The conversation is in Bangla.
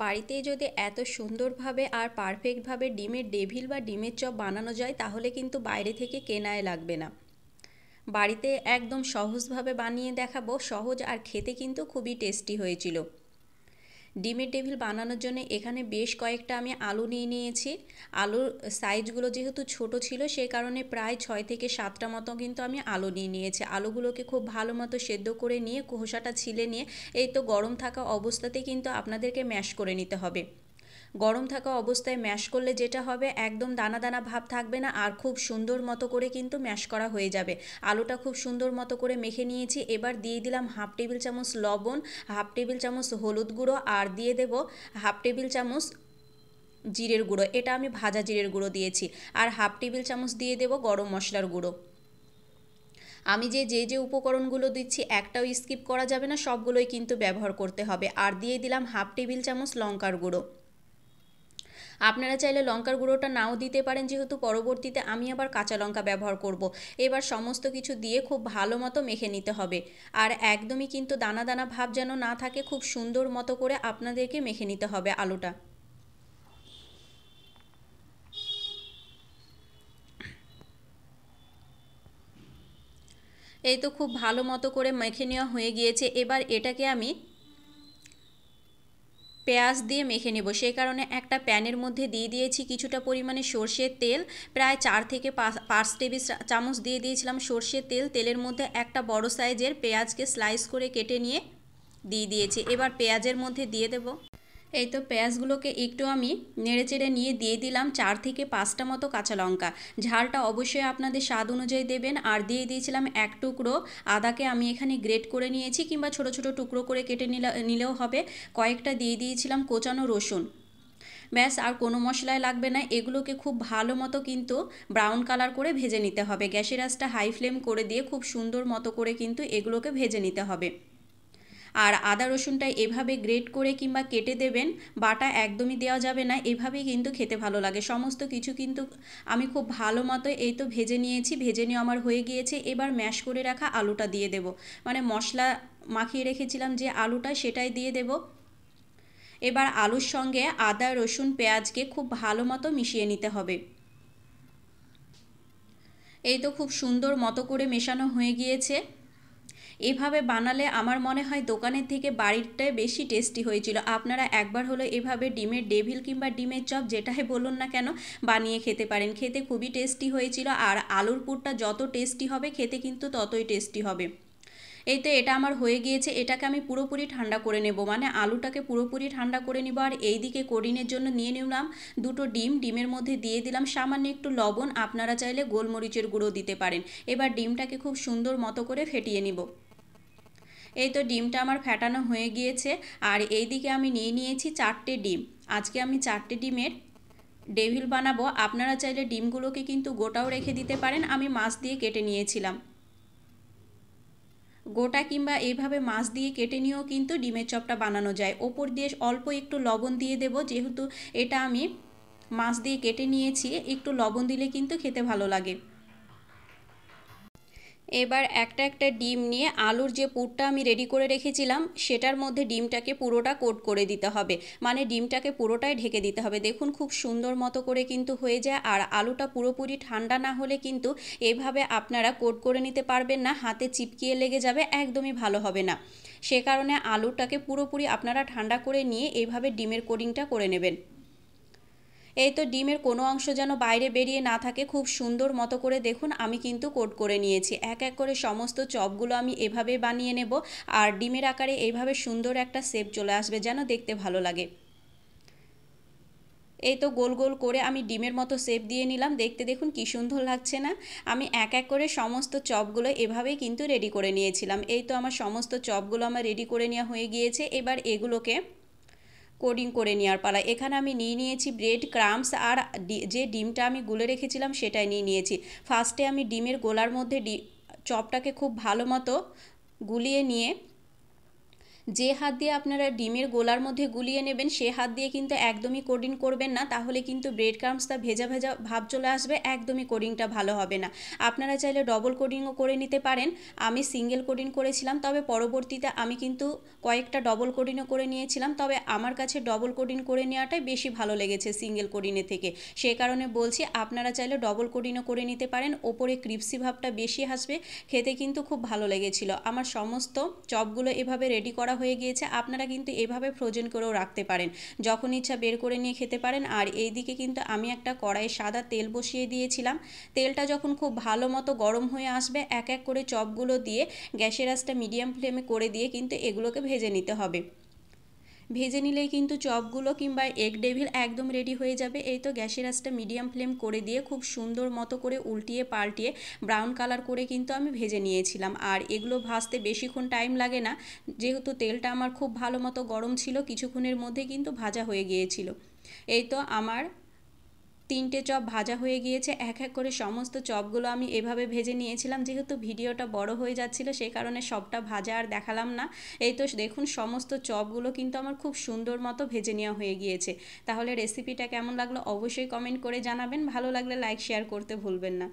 বাড়িতে যদি এত সুন্দরভাবে আর পারফেক্টভাবে ডিমের ডেভিল বা ডিমের চপ বানানো যায় তাহলে কিন্তু বাইরে থেকে কেনাই লাগবে না। বাড়িতে একদম সহজভাবে বানিয়ে দেখাবো, সহজ আর খেতে কিন্তু খুবই টেস্টি হয়েছিল। ডিমের ডেভিল বানানোর জন্য এখানে বেশ কয়েকটা আমি আলু নিয়ে নিয়েছি। আলুর সাইজগুলো যেহেতু ছোট ছিল সেই কারণে প্রায় 6 থেকে 7টা মতো কিন্তু আমি আলু নিয়ে নিয়েছি। আলুগুলোকে খুব ভালো মতো সেদ্ধ করে নিয়ে খোসাটা ছিলে নিয়ে এই তো গরম থাকা অবস্থাতে কিন্তু আপনাদেরকে ম্যাশ করে নিতে হবে। গরম থাকা অবস্থায় ম্যাশ করলে যেটা হবে একদম দানা দানা ভাব থাকবে না, আর খুব সুন্দর মতো করে কিন্তু ম্যাশ করা হয়ে যাবে। আলুটা খুব সুন্দর মতো করে মেখে নিয়েছি। এবার দিয়ে দিলাম হাফ টেবিল চামচ লবণ, হাফ টেবিল চামচ হলুদ গুঁড়ো, আর দিয়ে দেব হাফ টেবিল চামচ জিরের গুঁড়ো। এটা আমি ভাজা জিরের গুঁড়ো দিয়েছি। আর হাফ টেবিল চামচ দিয়ে দেব গরম মশলার গুঁড়ো। আমি যে উপকরণগুলো দিচ্ছি একটাও স্কিপ করা যাবে না, সবগুলোই কিন্তু ব্যবহার করতে হবে। আর দিয়ে দিলাম হাফ টেবিল চামচ লঙ্কার গুঁড়ো। আপনারা চাইলে লঙ্কার গুঁড়োটা নাও দিতে পারেন, যেহেতু পরবর্তীতে আমি আবার কাঁচা লঙ্কা ব্যবহার করব। এবার সমস্ত কিছু দিয়ে খুব ভালো মতো মেখে নিতে হবে। আর একদমই কিন্তু দানা দানা ভাব যেন না থাকে, খুব সুন্দর মতো করে আপনাদেরকে মেখে নিতে হবে আলুটা। এই তো খুব ভালো মতো করে মেখে নেওয়া হয়ে গিয়েছে। এবার এটাকে আমি পেঁয়াজ দিয়ে মেখে নেব। সেই কারণে একটা প্যানের মধ্যে দিয়ে দিয়েছি কিছুটা পরিমাণে সর্ষের তেল। প্রায় 4 থেকে 5 টেবিল চামচ দিয়ে দিয়েছিলাম সর্ষের তেল। তেলের মধ্যে একটা বড় সাইজের পেঁয়াজকে স্লাইস করে কেটে নিয়ে দিয়ে দিয়েছি। এবার পেঁয়াজের মধ্যে দিয়ে দেব, এই তো পেঁয়াজগুলোকে একটু আমি নেড়েচেড়ে নিয়ে দিয়ে দিলাম 4 থেকে 5টা মতো কাঁচা লঙ্কা। ঝালটা অবশ্যই আপনাদের স্বাদ অনুযায়ী দেবেন। আর দিয়ে দিয়েছিলাম এক টুকরো আদাকে আমি এখানে গ্রেট করে নিয়েছি, কিংবা ছোট ছোট টুকরো করে কেটে নিলেও হবে। কয়েকটা দিয়ে দিয়েছিলাম কোচানো রসুন। ব্যাস, আর কোনো মশলাই লাগবে না। এগুলোকে খুব ভালো মতো কিন্তু ব্রাউন কালার করে ভেজে নিতে হবে। গ্যাসের আঁচটা হাই ফ্লেম করে দিয়ে খুব সুন্দর মতো করে কিন্তু এগুলোকে ভেজে নিতে হবে। আর আদা রসুনটা এভাবে গ্রেট করে কিংবা কেটে দেবেন, বাটা একদমই দেওয়া যাবে না, এভাবেই কিন্তু খেতে ভালো লাগে। সমস্ত কিছু কিন্তু আমি খুব ভালো মতো এই তো ভেজে নিয়েছি। ভেজে নিয়ে আমার হয়ে গিয়েছে। এবার ম্যাশ করে রাখা আলুটা দিয়ে দেব, মানে মশলা মাখিয়ে রেখেছিলাম যে আলুটা সেটাই দিয়ে দেব। এবার আলুর সঙ্গে আদা রসুন পেঁয়াজকে খুব ভালো মতো মিশিয়ে নিতে হবে। এই তো খুব সুন্দর মতো করে মেশানো হয়ে গিয়েছে। এভাবে বানালে আমার মনে হয় দোকানের থেকে বাড়িরটাই বেশি টেস্টি হয়েছিল। আপনারা একবার হলো এভাবে ডিমের ডেভিল কিংবা ডিমের চপ যেটাই বলুন না কেন বানিয়ে খেতে পারেন। খেতে খুবই টেস্টি হয়েছিল। আর আলুর পুরটা যত টেস্টি হবে খেতে কিন্তু ততই টেস্টি হবে। এই তো এটা আমার হয়ে গিয়েছে। এটাকে আমি পুরোপুরি ঠান্ডা করে নেব, মানে আলুটাকে পুরোপুরি ঠান্ডা করে নেব। আর এই দিকে কোডিনের জন্য নিয়ে নিলাম দুটো ডিম। ডিমের মধ্যে দিয়ে দিলাম সামান্য একটু লবণ, আপনারা চাইলে গোলমরিচের গুঁড়ো দিতে পারেন। এবার ডিমটাকে খুব সুন্দর মতো করে ফেটিয়ে নিব। এই তো ডিমটা আমার ফেটানো হয়ে গিয়েছে। আর এই দিকে আমি নিয়ে নিয়েছি 4টে ডিম। আজকে আমি 4টে ডিমের ডেভিল বানাবো। আপনারা চাইলে ডিমগুলোকে কিন্তু গোটাও রেখে দিতে পারেন। আমি মাছ দিয়ে কেটে নিয়েছিলাম। গোটা কিংবা এইভাবে মাছ দিয়ে কেটে নিয়েও কিন্তু ডিমের চপটা বানানো যায়। ওপর দিয়ে অল্প একটু লবণ দিয়ে দেব, যেহেতু এটা আমি মাছ দিয়ে কেটে নিয়েছি, একটু লবণ দিলে কিন্তু খেতে ভালো লাগে। এবার একটা একটা ডিম নিয়ে আলুর যে পুরটা আমি রেডি করে রেখেছিলাম সেটার মধ্যে ডিমটাকে পুরোটা কোট করে দিতে হবে, মানে ডিমটাকে পুরোটাই ঢেকে দিতে হবে। দেখুন খুব সুন্দর মতো করে কিন্তু হয়ে যায়। আর আলুটা পুরোপুরি ঠান্ডা না হলে কিন্তু এভাবে আপনারা কোট করে নিতে পারবেন না, হাতে চিপকিয়ে লেগে যাবে, একদমই ভালো হবে না। সে কারণে আলুটাকে পুরোপুরি আপনারা ঠান্ডা করে নিয়ে এইভাবে ডিমের কোটিংটা করে নেবেন। এই তো ডিমের কোনো অংশ যেন বাইরে বেরিয়ে না থাকে, খুব সুন্দর মতো করে দেখুন আমি কিন্তু কোট করে নিয়েছি। এক এক করে সমস্ত চপগুলো আমি এভাবে বানিয়ে নেব। আর ডিমের আকারে এইভাবে সুন্দর একটা শেপ চলে আসবে, যেন দেখতে ভালো লাগে। এই তো গোল গোল করে আমি ডিমের মতো শেপ দিয়ে নিলাম। দেখতে দেখুন কি সুন্দর লাগছে না। আমি এক এক করে সমস্ত চপগুলো এভাবেই কিন্তু রেডি করে নিয়েছিলাম। এই তো আমার সমস্ত চপগুলো আমার রেডি করে নেওয়া হয়ে গিয়েছে। এবার এগুলোকে কোডিং করে নেওয়ার পালা। এখানে আমি নিয়ে নিয়েছি ব্রেড ক্রাম্বস, আর যে ডিমটা আমি গুলে রেখেছিলাম সেটাই নিয়ে নিয়েছি। ফার্স্টে আমি ডিমের গোলার মধ্যে চপটাকে খুব ভালো মতো গুলিয়ে নিয়ে যে হাত দিয়ে আপনারা ডিমের গোলার মধ্যে গুলিয়ে নেবেন সে হাত দিয়ে কিন্তু একদমই কোডিং করবেন না, তাহলে কিন্তু ব্রেড ক্রাম্বসটা ভেজা ভেজা ভাব চলে আসবে, একদমই কোডিংটা ভালো হবে না। আপনারা চাইলে ডবল কোডিংও করে নিতে পারেন। আমি সিঙ্গেল কোডিং করেছিলাম, তবে পরবর্তীতে আমি কিন্তু কয়েকটা ডবল কোডিংও করে নিয়েছিলাম, তবে আমার কাছে ডবল কোডিং করে নেওয়াটাই বেশি ভালো লেগেছে সিঙ্গেল কোডিংয়ের থেকে। সে কারণে বলছি আপনারা চাইলে ডবল কোডিংও করে নিতে পারেন, ওপরে ক্রিপসি ভাবটা বেশি আসবে, খেতে কিন্তু খুব ভালো লেগেছিল। আমার সমস্ত চপগুলো এভাবে রেডি করা হয়ে গিয়েছে। আপনারা কিন্তু এভাবে ফ্রোজেন করেও রাখতে পারেন, যখন ইচ্ছা বের করে নিয়ে খেতে পারেন। আর এই দিকে কিন্তু আমি একটা কড়াইয়ে সাদা তেল বসিয়ে দিয়েছিলাম। তেলটা যখন খুব ভালো মতো গরম হয়ে আসবে এক এক করে চপগুলো দিয়ে গ্যাসের আঁচটা মিডিয়াম ফ্লেমে করে দিয়ে কিন্তু এগুলোকে ভেজে নিতে হবে। ভেজে নিলেই কিন্তু চপগুলো কিংবা এগ ডেভিল একদম রেডি হয়ে যাবে। এই তো গ্যাসের আঁচটা মিডিয়াম ফ্লেম করে দিয়ে খুব সুন্দর মতো করে উল্টিয়ে পাল্টিয়ে ব্রাউন কালার করে কিন্তু আমি ভেজে নিয়েছিলাম। আর এগুলো ভাজতে বেশিক্ষণ টাইম লাগে না, যেহেতু তেলটা আমার খুব ভালো মতো গরম ছিল, কিছুক্ষণের মধ্যে কিন্তু ভাজা হয়ে গিয়েছিল। এই তো আমার 3টে চপ ভাজা হয়ে গিয়েছে। এক এক করে সমস্ত চপগুলো আমি এভাবে ভেজে নিয়েছিলাম, যেহেতু ভিডিওটা বড় হয়ে যাচ্ছিল সে কারণে সবটা ভাজা আর দেখালাম না। এই তো দেখুন সমস্ত চপগুলো কিন্তু আমার খুব সুন্দর মতো ভেজে নেওয়া হয়ে গিয়েছে। তাহলে রেসিপিটা কেমন লাগলো অবশ্যই কমেন্ট করে জানাবেন, ভালো লাগলে লাইক শেয়ার করতে ভুলবেন না।